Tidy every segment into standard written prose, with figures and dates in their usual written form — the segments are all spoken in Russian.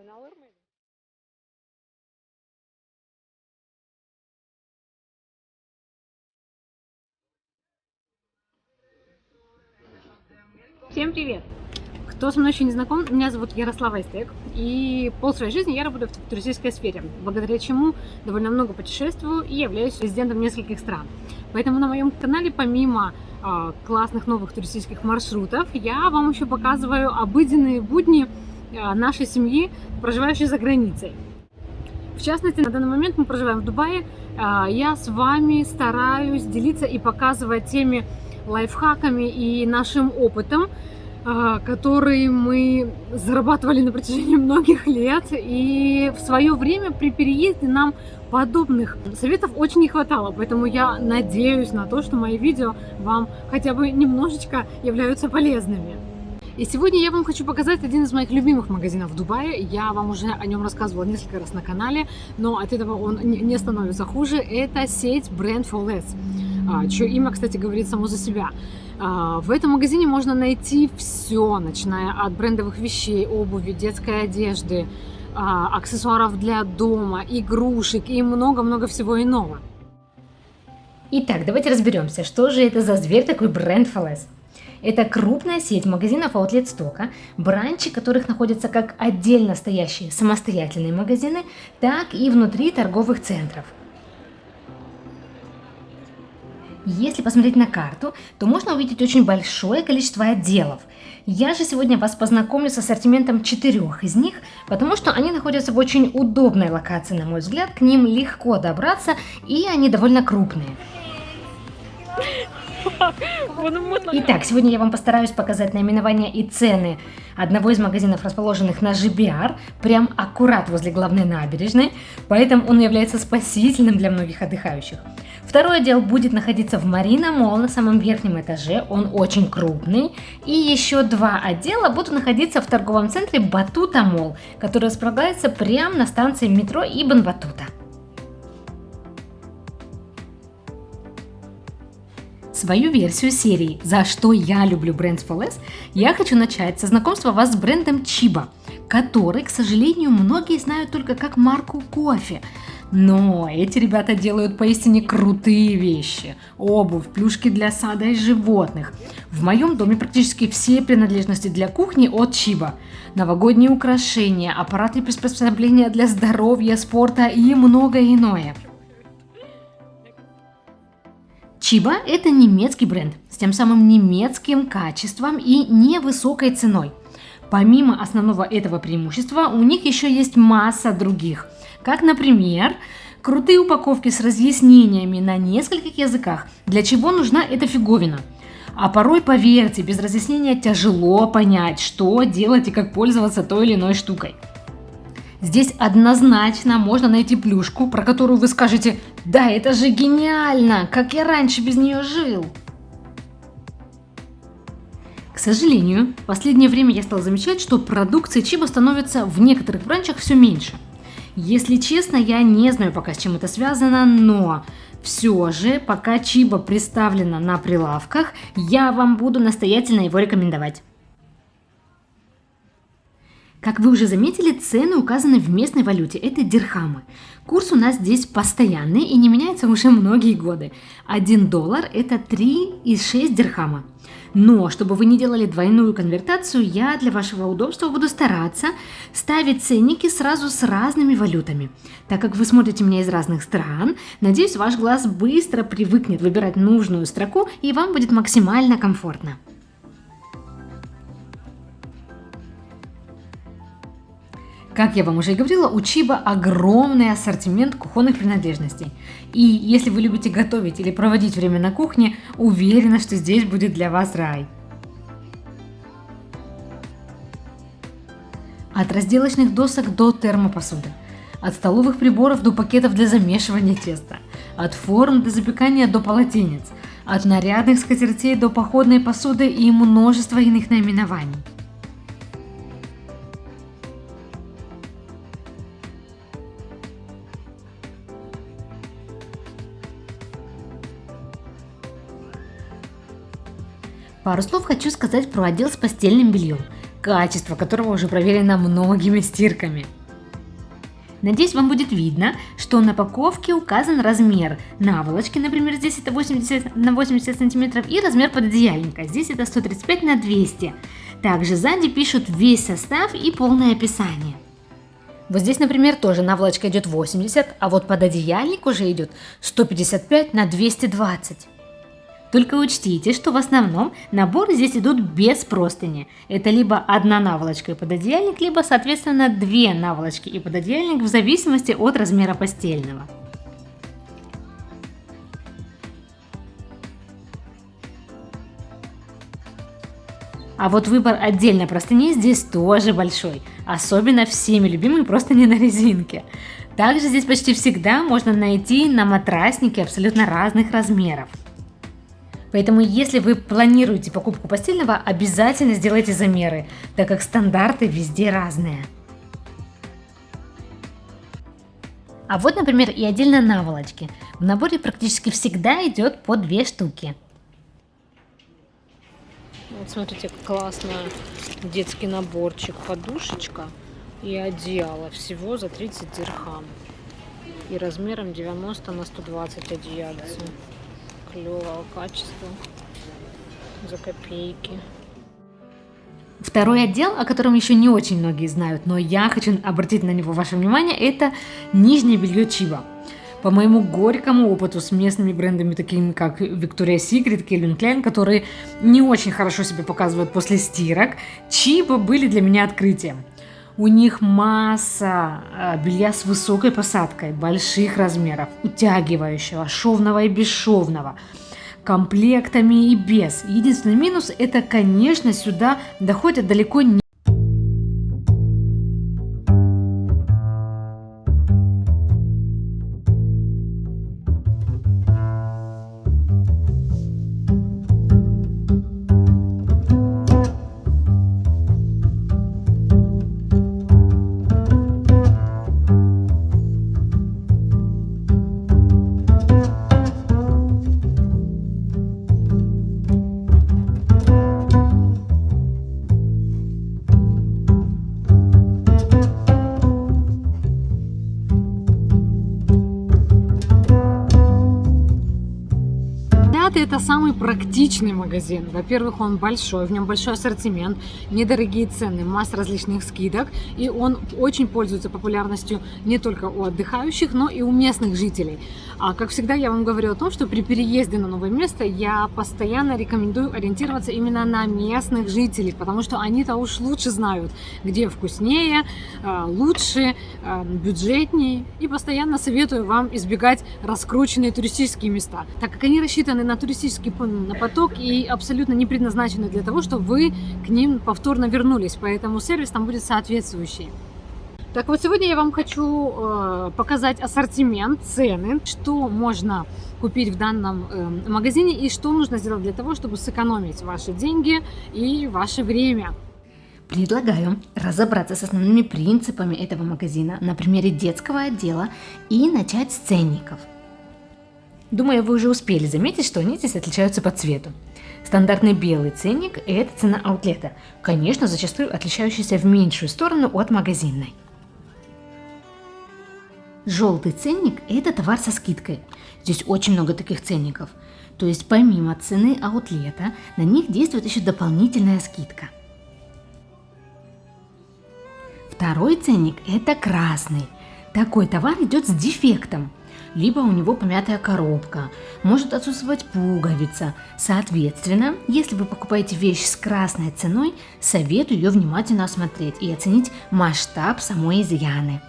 канал Армена. Всем привет! Кто со мной еще не знаком, меня зовут Ярослава Истек, и пол своей жизни я работаю в туристической сфере, благодаря чему довольно много путешествую и являюсь резидентом нескольких стран. Поэтому на моем канале, помимо классных новых туристических маршрутов, я вам еще показываю обыденные будни нашей семьи, проживающей за границей. В частности, на данный момент мы проживаем в Дубае. Я с вами стараюсь делиться и показывать теми лайфхаками и нашим опытом, который мы зарабатывали на протяжении многих лет. И в свое время при переезде нам подобных советов очень не хватало. Поэтому я надеюсь на то, что мои видео вам хотя бы немножечко являются полезными. И сегодня я вам хочу показать один из моих любимых магазинов в Дубае. Я вам уже о нем рассказывала несколько раз на канале, но от этого он не становится хуже. Это сеть Brand for Less, чье имя, кстати, говорит само за себя. В этом магазине можно найти все, начиная от брендовых вещей, обуви, детской одежды, аксессуаров для дома, игрушек и много-много всего иного. Итак, давайте разберемся, что же это за зверь такой Brand for Less. Это крупная сеть магазинов аутлет-стока, бранчи которых находятся как отдельно стоящие самостоятельные магазины, так и внутри торговых центров. Если посмотреть на карту, то можно увидеть очень большое количество отделов. Я же сегодня вас познакомлю с ассортиментом 4 из них, потому что они находятся в очень удобной локации, на мой взгляд, к ним легко добраться и они довольно крупные. Итак, сегодня я вам постараюсь показать наименование и цены одного из магазинов, расположенных на Жибиар, прям аккурат возле главной набережной, поэтому он является спасительным для многих отдыхающих. Второй отдел будет находиться в Марина Молл на самом верхнем этаже, он очень крупный. И еще 2 отдела будут находиться в торговом центре Батута Молл, который располагается прямо на станции метро Ибн Батута. Свою версию серии «За что я люблю Brands for Less» я хочу начать со знакомства вас с брендом Chiba, который, к сожалению, многие знают только как марку кофе. Но эти ребята делают поистине крутые вещи. Обувь, плюшки для сада и животных. В моем доме практически все принадлежности для кухни от Chiba. Новогодние украшения, аппараты и приспособления для здоровья, спорта и многое иное. Chiba – это немецкий бренд с тем самым немецким качеством и невысокой ценой. Помимо основного этого преимущества, у них еще есть масса других, как, например, крутые упаковки с разъяснениями на нескольких языках, для чего нужна эта фиговина. А порой, поверьте, без разъяснения тяжело понять, что делать и как пользоваться той или иной штукой. Здесь однозначно можно найти плюшку, про которую вы скажете: «Да, это же гениально! Как я раньше без нее жил!» К сожалению, в последнее время я стала замечать, что продукции Chiba становится в некоторых бранчах все меньше. Если честно, я не знаю пока, с чем это связано, но все же, пока Chiba представлена на прилавках, я вам буду настоятельно его рекомендовать. Как вы уже заметили, цены указаны в местной валюте, это дирхамы. Курс у нас здесь постоянный и не меняется уже многие годы. $1 это 3,6 дирхама. Но, чтобы вы не делали двойную конвертацию, я для вашего удобства буду стараться ставить ценники сразу с разными валютами. Так как вы смотрите меня из разных стран, надеюсь, ваш глаз быстро привыкнет выбирать нужную строку и вам будет максимально комфортно. Как я вам уже и говорила, у Chiba огромный ассортимент кухонных принадлежностей. И если вы любите готовить или проводить время на кухне, уверена, что здесь будет для вас рай. От разделочных досок до термопосуды. От столовых приборов до пакетов для замешивания теста. От форм для запекания до полотенец. От нарядных скатертей до походной посуды и множество иных наименований. Пару слов хочу сказать про отдел с постельным бельем. качество которого уже проверено многими стирками. Надеюсь, вам будет видно, что на упаковке указан размер наволочки, например, здесь это 80 на 80 сантиметров, и размер пододеяльника, здесь это 135 на 200. Также сзади пишут весь состав и полное описание. Вот здесь, например, тоже наволочка идет 80, а вот пододеяльник уже идет 155 на 220. Только учтите, что в основном наборы здесь идут без простыни. Это либо одна наволочка и пододеяльник, либо, соответственно, две наволочки и пододеяльник в зависимости от размера постельного. А вот выбор отдельно простыней здесь тоже большой, особенно всеми любимые простыни на резинке. Также здесь почти всегда можно найти на матраснике абсолютно разных размеров. Поэтому, если вы планируете покупку постельного, обязательно сделайте замеры, так как стандарты везде разные. А вот, например, и отдельно наволочки. В наборе практически всегда идет по 2 штуки. Вот смотрите, как классно. Детский наборчик, подушечка и одеяло. Всего за 30 дирхам. И размером 90 на 120 одеяльце. Клевого качества. За копейки. Второй отдел, о котором еще не очень многие знают, но я хочу обратить на него ваше внимание, это нижнее белье Чиба. По моему горькому опыту с местными брендами, такими как Victoria's Secret, Calvin Klein, которые не очень хорошо себя показывают после стирок, Чиба были для меня открытием. У них масса белья с высокой посадкой, больших размеров, утягивающего, шовного и бесшовного, комплектами и без. Единственный минус – это, конечно, сюда доходят далеко не Это самый практичный магазин. Во-первых, он большой, в нем большой ассортимент, недорогие цены, масса различных скидок, и он очень пользуется популярностью не только у отдыхающих, но и у местных жителей. А как всегда, я вам говорю о том, что при переезде на новое место я постоянно рекомендую ориентироваться именно на местных жителей, потому что они-то уж лучше знают, где вкуснее, лучше, бюджетнее, и постоянно советую вам избегать раскрученные туристические места, так как они рассчитаны на туристический поток и абсолютно не предназначены для того, чтобы вы к ним повторно вернулись, поэтому сервис там будет соответствующий. Так вот, сегодня я вам хочу показать ассортимент, цены, что можно купить в данном магазине и что нужно сделать для того, чтобы сэкономить ваши деньги и ваше время. Предлагаю разобраться с основными принципами этого магазина на примере детского отдела и начать с ценников. Думаю, вы уже успели заметить, что они здесь отличаются по цвету. Стандартный белый ценник – это цена аутлета, конечно, зачастую отличающаяся в меньшую сторону от магазинной. Желтый ценник – это товар со скидкой. Здесь очень много таких ценников. То есть помимо цены аутлета, на них действует еще дополнительная скидка. Второй ценник – это красный. Такой товар идет с дефектом. Либо у него помятая коробка, может отсутствовать пуговица. Соответственно, если вы покупаете вещь с красной ценой, советую ее внимательно осмотреть и оценить масштаб самой изъяны.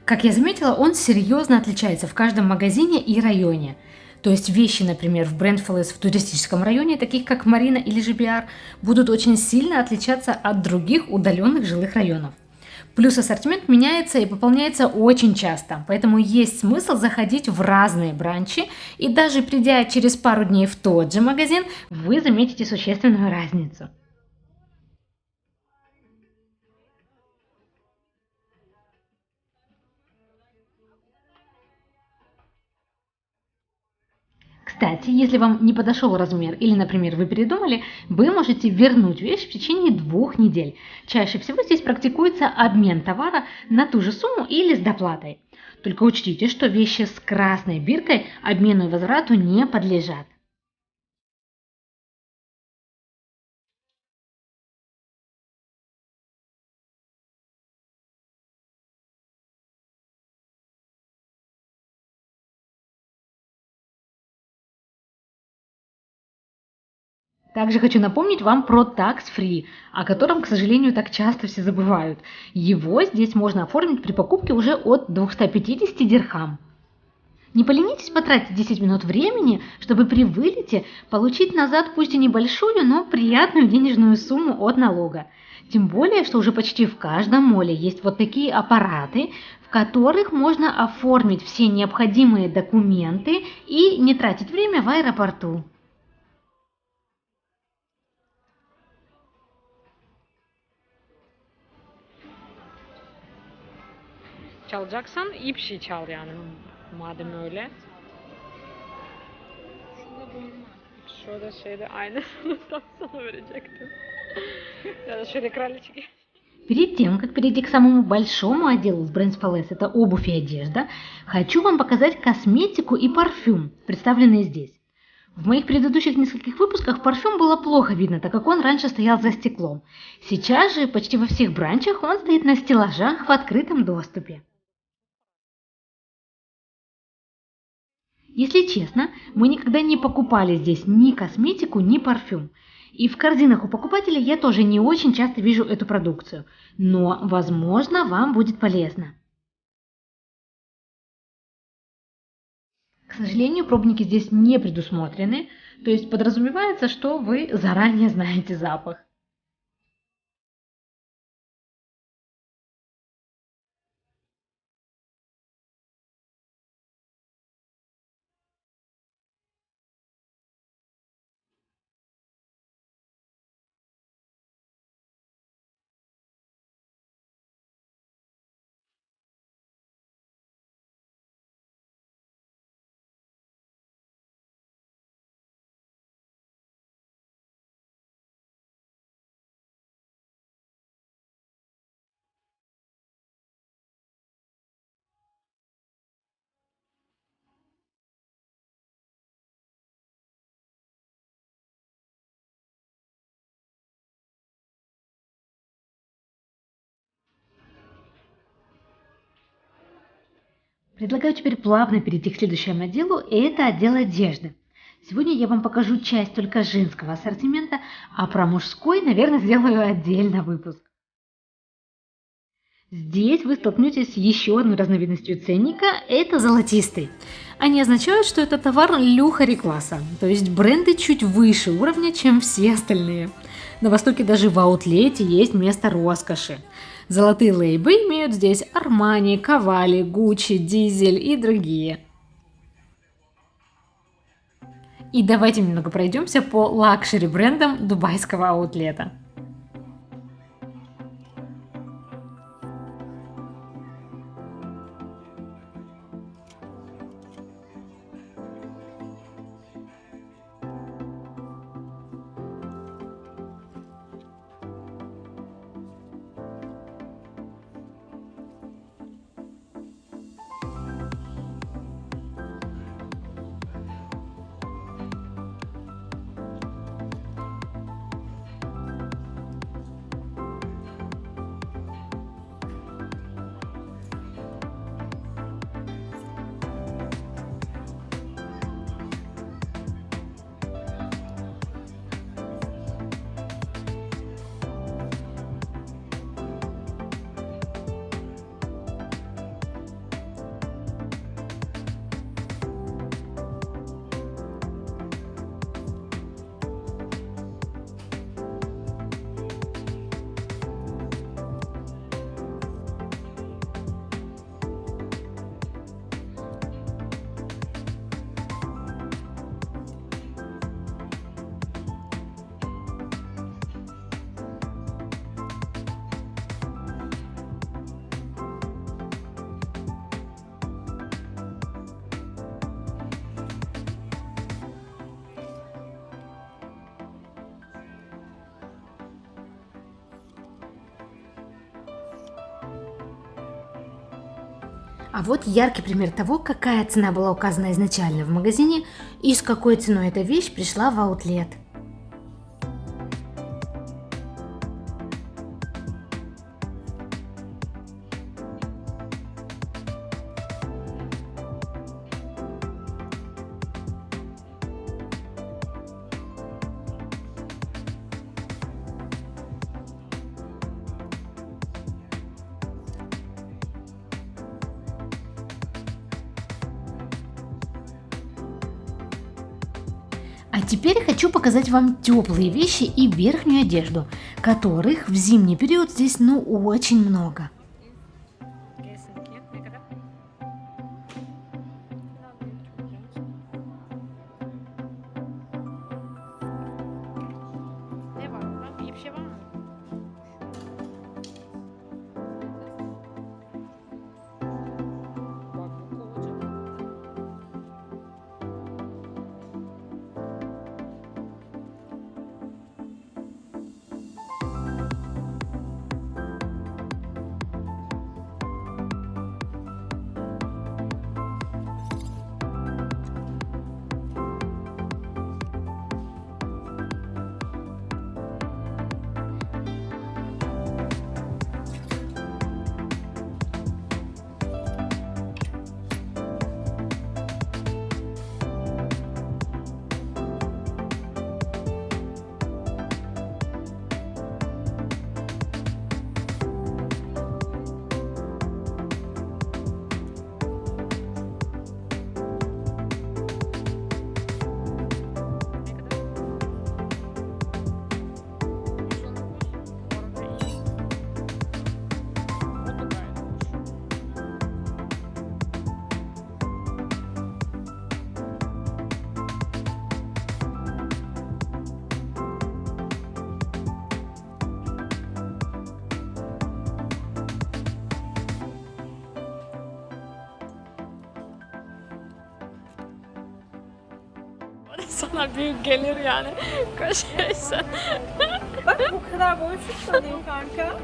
Как я заметила, он серьезно отличается в каждом магазине и районе. То есть вещи, например, в Brandfulness в туристическом районе, таких как Марина или ЖБР, будут очень сильно отличаться от других удаленных жилых районов. Плюс ассортимент меняется и пополняется очень часто, поэтому есть смысл заходить в разные бранчи, и даже придя через пару дней в тот же магазин, вы заметите существенную разницу. Кстати, если вам не подошел размер или, например, вы передумали, вы можете вернуть вещь в течение 2 недель. Чаще всего здесь практикуется обмен товара на ту же сумму или с доплатой. Только учтите, что вещи с красной биркой обмену и возврату не подлежат. Также хочу напомнить вам про Tax Free, о котором, к сожалению, так часто все забывают. Его здесь можно оформить при покупке уже от 250 дирхам. Не поленитесь потратить 10 минут времени, чтобы при вылете получить назад пусть и небольшую, но приятную денежную сумму от налога. Тем более, что уже почти в каждом моле есть вот такие аппараты, в которых можно оформить все необходимые документы и не тратить время в аэропорту. Çalacaksan ip şey çal yani madem öyle. Şurada şeyde aynısını sana verecektim. Ya da şöyle kraliçe. Перед тем, как перейти к самому большому отделу в Brands Palace, это обувь и одежда, хочу вам показать косметику и парфюм, представленные здесь. В моих предыдущих нескольких выпусках парфюм было плохо видно, так как он раньше стоял за стеклом. Сейчас же почти во всех бранчах он стоит на стеллажах в открытом доступе. Если честно, мы никогда не покупали здесь ни косметику, ни парфюм. И в корзинах у покупателей я тоже не очень часто вижу эту продукцию. Но, возможно, вам будет полезно. К сожалению, пробники здесь не предусмотрены, то есть подразумевается, что вы заранее знаете запах. Предлагаю теперь плавно перейти к следующему отделу, и это отдел одежды. Сегодня я вам покажу часть только женского ассортимента, а про мужской, наверное, сделаю отдельно выпуск. Здесь вы столкнетесь с еще одной разновидностью ценника – это золотистый. Они означают, что это товар люхари класса, то есть бренды чуть выше уровня, чем все остальные. На Востоке даже в аутлете есть место роскоши. Золотые лейбы имеют здесь Armani, Cavalli, Gucci, Diesel и другие. И давайте немного пройдемся по лакшери брендам дубайского аутлета. А вот яркий пример того, какая цена была указана изначально в магазине и с какой ценой эта вещь пришла в аутлет. А теперь хочу показать вам теплые вещи и верхнюю одежду, которых в зимний период здесь очень много. Sana büyük gelir yani. Koşuyorsun. Bak bu kadar boşluk sanayım kanka.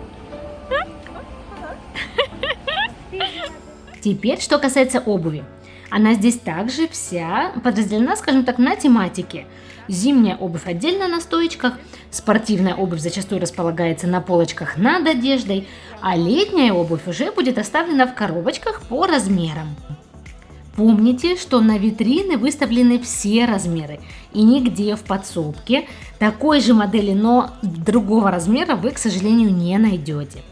Теперь, что касается обуви. Она здесь также вся подразделена, скажем так, на тематике. Зимняя обувь отдельно на стоечках, спортивная обувь зачастую располагается на полочках над одеждой, а летняя обувь уже будет оставлена в коробочках по размерам. Помните, что на витрины выставлены все размеры, и нигде в подсобке такой же модели, но другого размера вы, к сожалению, не найдете.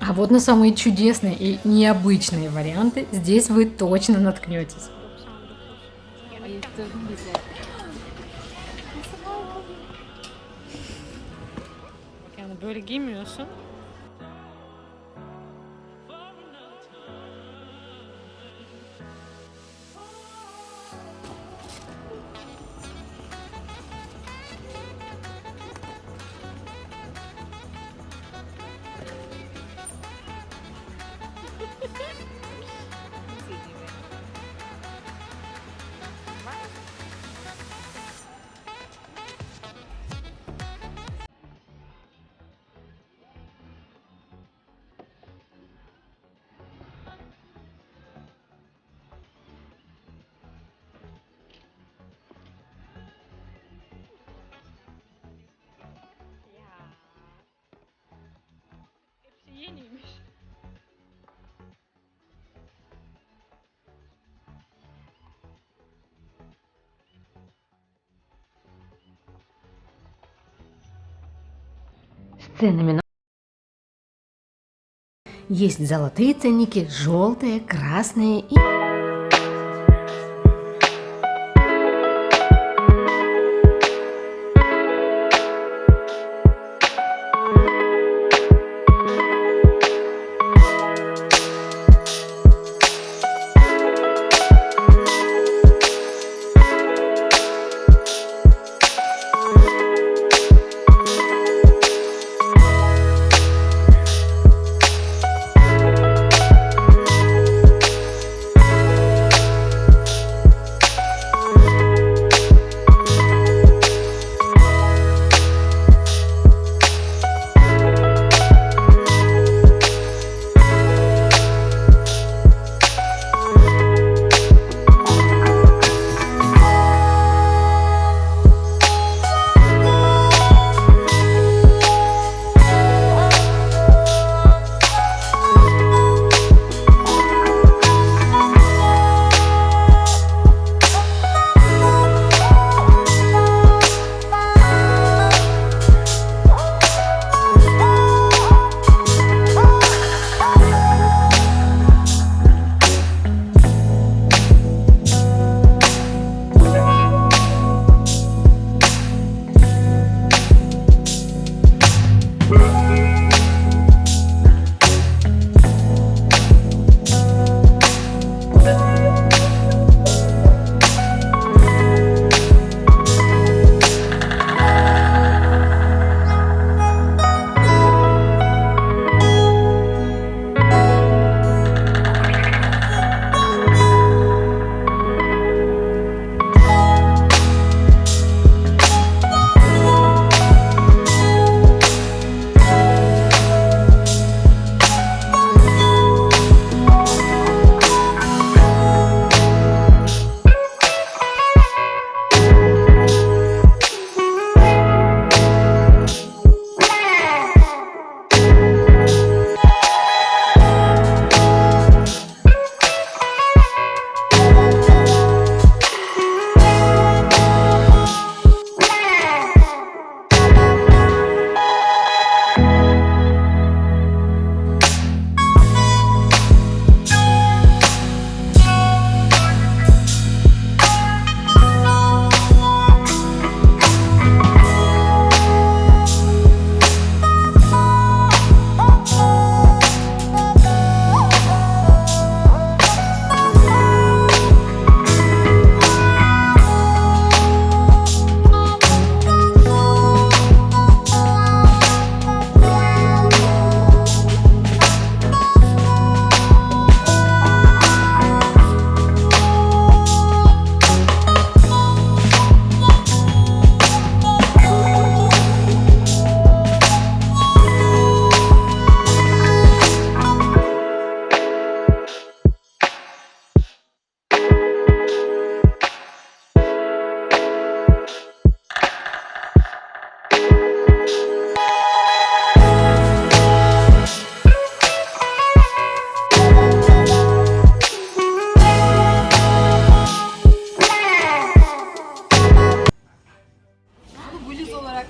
А вот на самые чудесные и необычные варианты здесь вы точно наткнетесь. Yani böyle giymiyorsun. Hepsi yeniymiş. С ценами есть золотые ценники, желтые, красные и...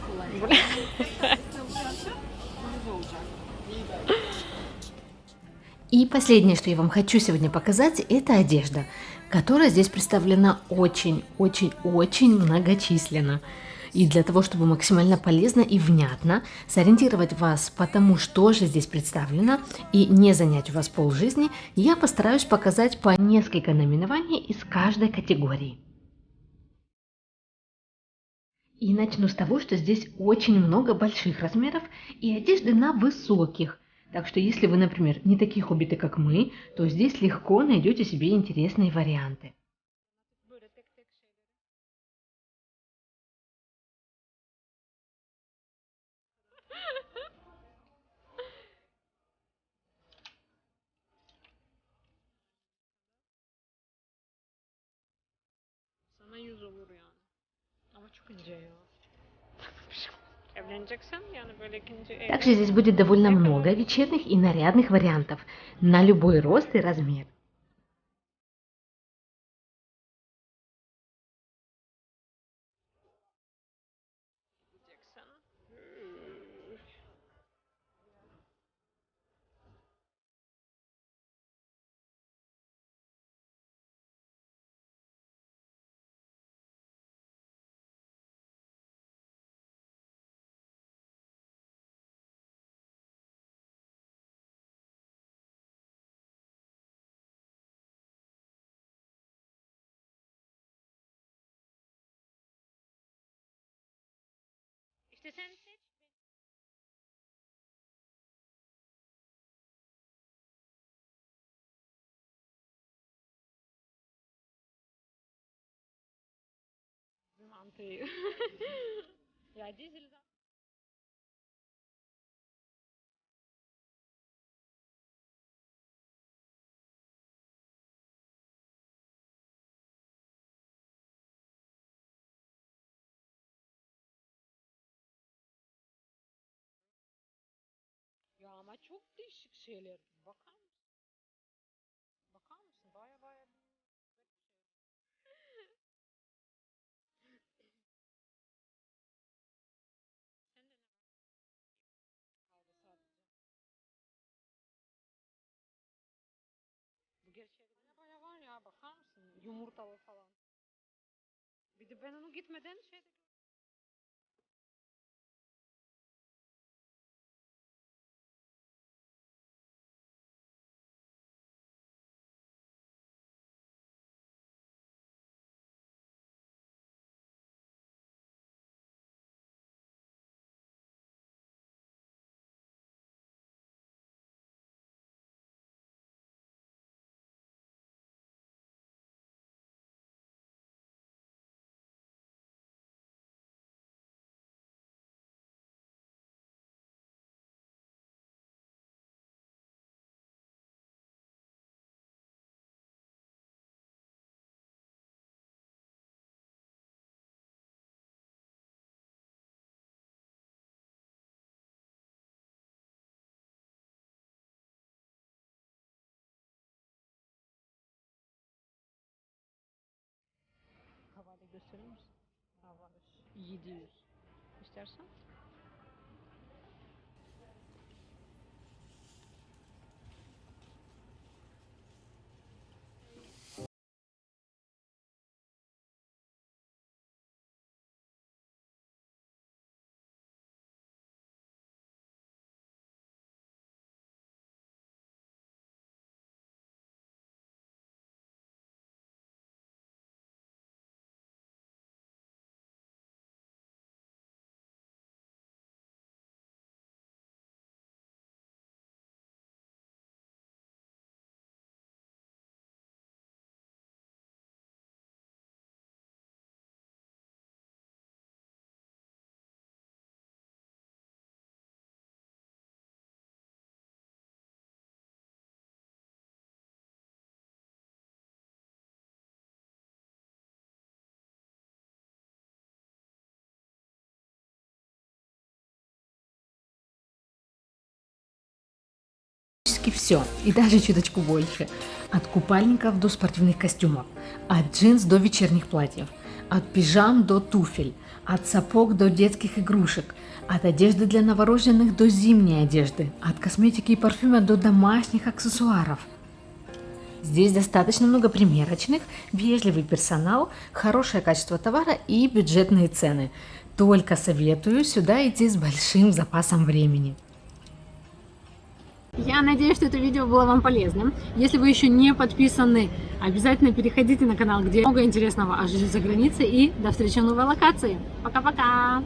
kullanacağım. Ucuz olacak. И последнее, что я вам хочу сегодня показать, это одежда, которая здесь представлена очень-очень-очень многочисленно. И для того, чтобы максимально полезно и внятно сориентировать вас по тому, что же здесь представлено, и не занять у вас полжизни, я постараюсь показать по несколько наименований из каждой категории. И начну с того, что здесь очень много больших размеров и одежды на высоких. Так что если вы, например, не такие хоббиты, как мы, то здесь легко найдете себе интересные варианты. Sana 100 olur yani. Ama çok ince ya. Evleneceksen yani böyle ikinci ev. Также здесь будет довольно много вечерних и нарядных вариантов на любой рост и размер. Evleneceksen. İşte sen seç. Bir mantıyı. Ya dizel ya ama çok değişik şeyler. Bakar mısın? Bakar mısın? Baya baya sen de ne kaldı sadece. Bu gerçek baya var ya bakar mısın? Yumurtalı falan. Bir de ben onu gitmeden şeyde havale gösterir misin? Havale 700. İstersen. Практически все, и даже чуточку больше. От купальников до спортивных костюмов, от джинс до вечерних платьев, от пижам до туфель, От сапог до детских игрушек, от одежды для новорожденных до зимней одежды, от косметики и парфюма до домашних аксессуаров. Здесь достаточно много примерочных, вежливый персонал, хорошее качество товара и бюджетные цены. Только советую сюда идти с большим запасом времени. Я надеюсь, что это видео было вам полезным. Если вы еще не подписаны, обязательно переходите на канал, где много интересного о жизни за границей. И до встречи в новой локации. Пока-пока!